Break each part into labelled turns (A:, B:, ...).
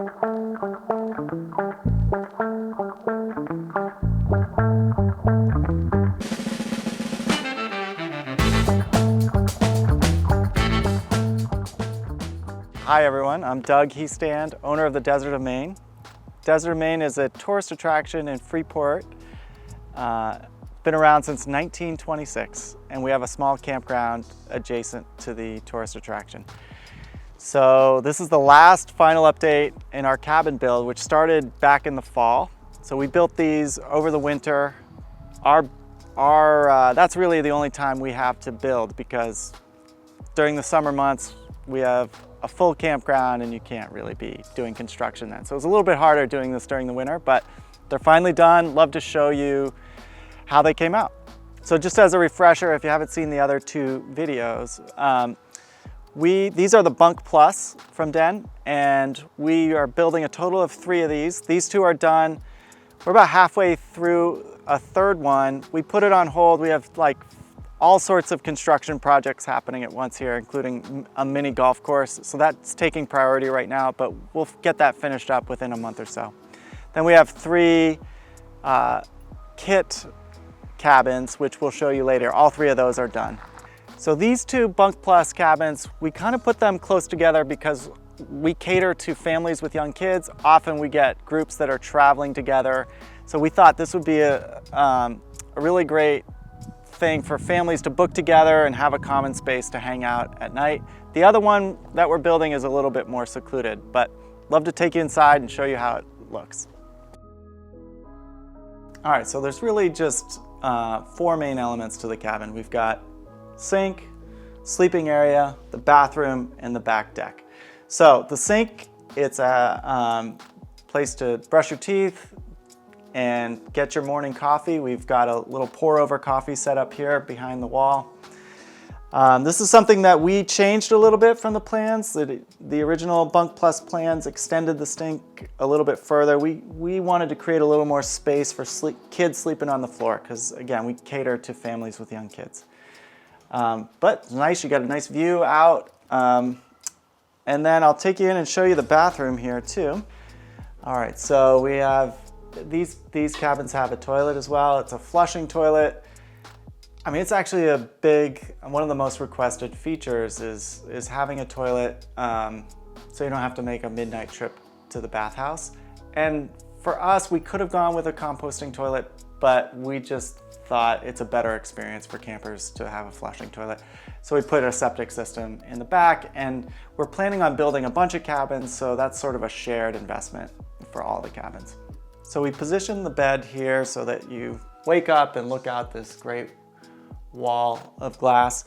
A: Hi everyone, I'm Doug Heestand, owner of the Desert of Maine. Desert of Maine is a tourist attraction in Freeport. Been around since 1926, and we have a small campground adjacent to the tourist attraction. So this is the last final update in our cabin build, which started back in the fall. So we built these over the winter. That's really the only time we have to build, because during the summer months we have a full campground and you can't really be doing construction then. So it's a little bit harder doing this during the winter, but they're finally done. Love to show you how they came out. So just as a refresher, if you haven't seen the other two videos, these are the Bunk Plus from Den, and we are building a total of 3 of these. These 2 are done. We're about halfway through a third one. We put it on hold. We have like all sorts of construction projects happening at once here, including a mini golf course. So that's taking priority right now, but we'll get that finished up within a month or so. Then we have 3 kit cabins, which we'll show you later. All 3 of those are done. So these 2 Bunk Plus cabins, we kind of put them close together because we cater to families with young kids. Often we get groups that are traveling together. So we thought this would be a really great thing for families to book together and have a common space to hang out at night. The other one that we're building is a little bit more secluded, but love to take you inside and show you how it looks. All right, so there's really just 4 main elements to the cabin. We've got sink, sleeping area, the bathroom, and the back deck. So the sink, it's a place to brush your teeth and get your morning coffee. We've got a little pour over coffee set up here behind the wall. This is something that we changed a little bit from the plans. The original Bunk Plus plans extended the sink a little bit further. We wanted to create a little more space for kids sleeping on the floor, because again, we cater to families with young kids. But it's nice, you got a nice view out. And then I'll take you in and show you the bathroom here too. All right, so we have these cabins have a toilet as well. It's a flushing toilet. I mean, it's actually one of the most requested features is having a toilet, so you don't have to make a midnight trip to the bathhouse. And for us, we could have gone with a composting toilet, but we just thought it's a better experience for campers to have a flushing toilet. So we put a septic system in the back, and we're planning on building a bunch of cabins, so that's sort of a shared investment for all the cabins. So we position the bed here so that you wake up and look out this great wall of glass.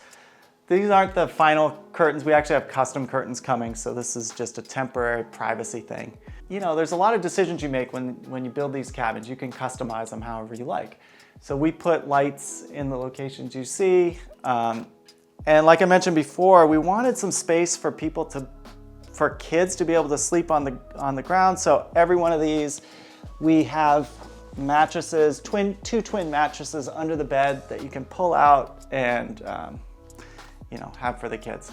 A: These aren't the final curtains. We actually have custom curtains coming, so this is just a temporary privacy thing. You know, there's a lot of decisions you make when you build these cabins. You can customize them however you like. So we put lights in the locations you see. And like I mentioned before, we wanted some space for kids to be able to sleep on the ground. So every one of these, we have mattresses, two twin mattresses under the bed that you can pull out and have for the kids.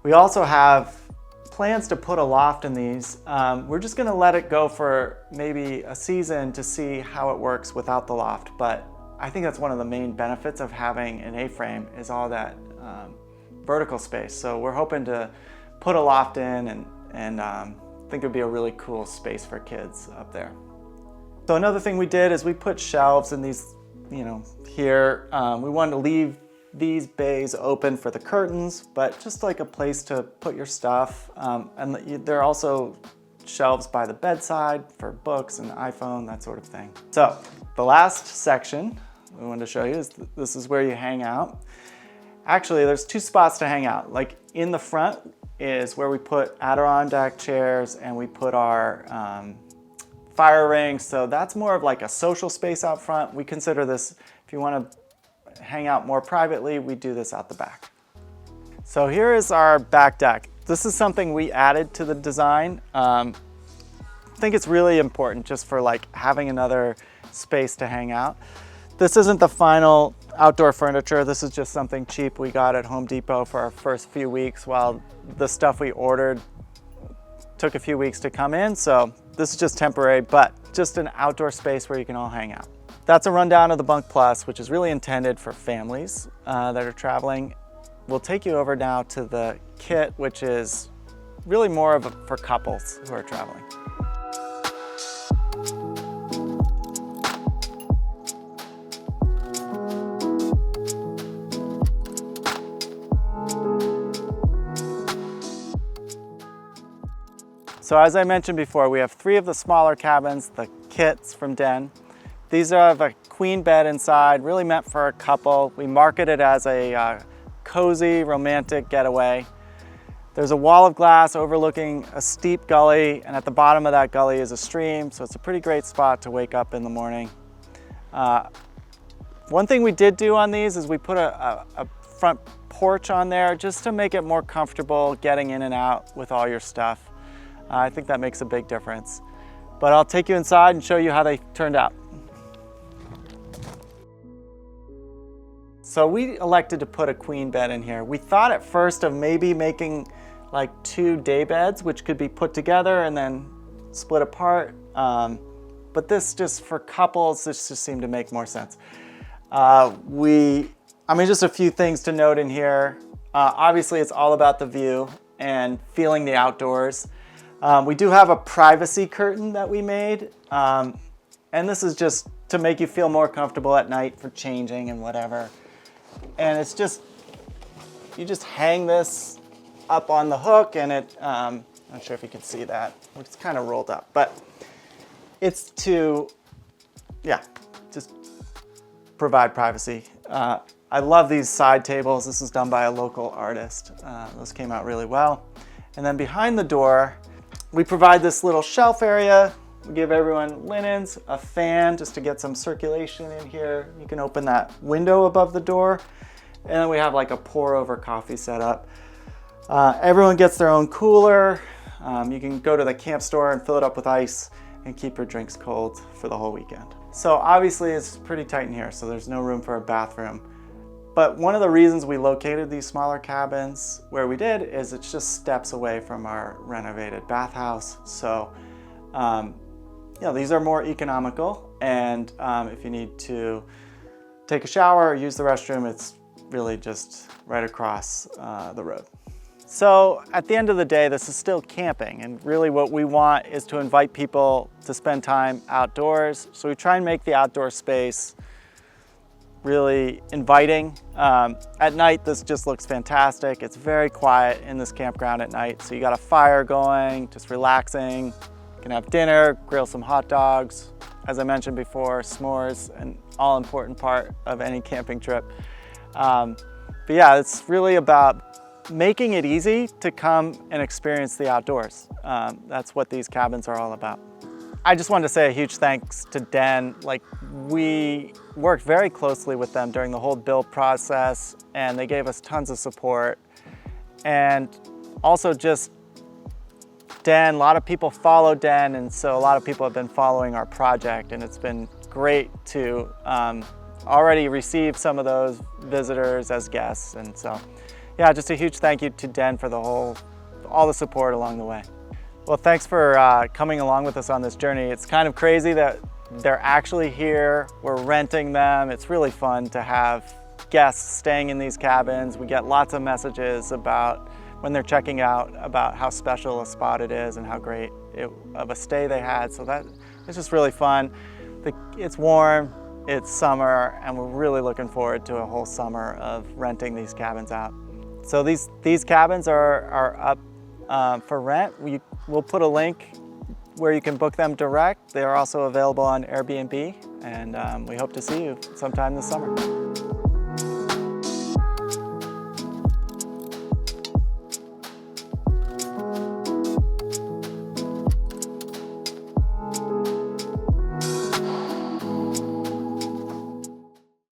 A: We also have plans to put a loft in these. We're just gonna let it go for maybe a season to see how it works without the loft, but I think that's one of the main benefits of having an A-frame is all that vertical space. So we're hoping to put a loft in and think it would be a really cool space for kids up there. So another thing we did is we put shelves in these, here. We wanted to leave these bays open for the curtains, but just like a place to put your stuff. And there are also shelves by the bedside for books and iPhone, that sort of thing. So the last section we wanted to show you is this is where you hang out. Actually, there's 2 spots to hang out. Like in the front is where we put Adirondack chairs and we put our fire ring. So that's more of like a social space out front. We consider this, if you want to hang out more privately, we do this out the back. So here is our back deck. This is something we added to the design. I think it's really important just for like having another space to hang out. This isn't the final outdoor furniture. This is just something cheap we got at Home Depot for our first few weeks while the stuff we ordered took a few weeks to come in, so this is just temporary, but just an outdoor space where you can all hang out. That's a rundown of the Bunk Plus, which is really intended for families that are traveling. We'll take you over now to the kit, which is really more for couples who are traveling. So as I mentioned before, we have 3 of the smaller cabins, the kits from Den. These have a queen bed inside, really meant for a couple. We market it as a cozy, romantic getaway. There's a wall of glass overlooking a steep gully, and at the bottom of that gully is a stream, so it's a pretty great spot to wake up in the morning. One thing we did do on these is we put a front porch on there just to make it more comfortable getting in and out with all your stuff. I think that makes a big difference. But I'll take you inside and show you how they turned out. So we elected to put a queen bed in here. We thought at first of maybe making like 2 day beds, which could be put together and then split apart. But this just for couples, this just seemed to make more sense. Just a few things to note in here. Obviously it's all about the view and feeling the outdoors. We do have a privacy curtain that we made, and this is just to make you feel more comfortable at night for changing and whatever. And it's just, you just hang this up on the hook and it, I'm not sure if you can see that, it's kind of rolled up, but it's to, just provide privacy. I love these side tables. This is done by a local artist. Those came out really well. And then behind the door, we provide this little shelf area. We give everyone linens, a fan just to get some circulation in here. You can open that window above the door. And then we have like a pour over coffee set up. Everyone gets their own cooler. You can go to the camp store and fill it up with ice and keep your drinks cold for the whole weekend. So obviously it's pretty tight in here, so there's no room for a bathroom. But one of the reasons we located these smaller cabins where we did is it's just steps away from our renovated bathhouse. So, these are more economical. And if you need to take a shower or use the restroom, it's really just right across the road. So at the end of the day, this is still camping. And really what we want is to invite people to spend time outdoors. So we try and make the outdoor space really inviting. At night, this just looks fantastic. It's very quiet in this campground at night. So you got a fire going, just relaxing. You can have dinner, grill some hot dogs. As I mentioned before, s'mores, an all-important part of any camping trip. But yeah, it's really about making it easy to come and experience the outdoors. That's what these cabins are all about. I just wanted to say a huge thanks to Den. We worked very closely with them during the whole build process, and they gave us tons of support. And also just Den, a lot of people follow Den, and so a lot of people have been following our project, and it's been great to already receive some of those visitors as guests. And so, yeah, just a huge thank you to Den for all the support along the way. Well, thanks for coming along with us on this journey. It's kind of crazy that they're actually here. We're renting them. It's really fun to have guests staying in these cabins. We get lots of messages about when they're checking out about how special a spot it is and how great of a stay they had. So it's just really fun. It's warm, it's summer, and we're really looking forward to a whole summer of renting these cabins out. So these cabins are up for rent. We'll put a link where you can book them direct. They are also available on Airbnb, and we hope to see you sometime this summer.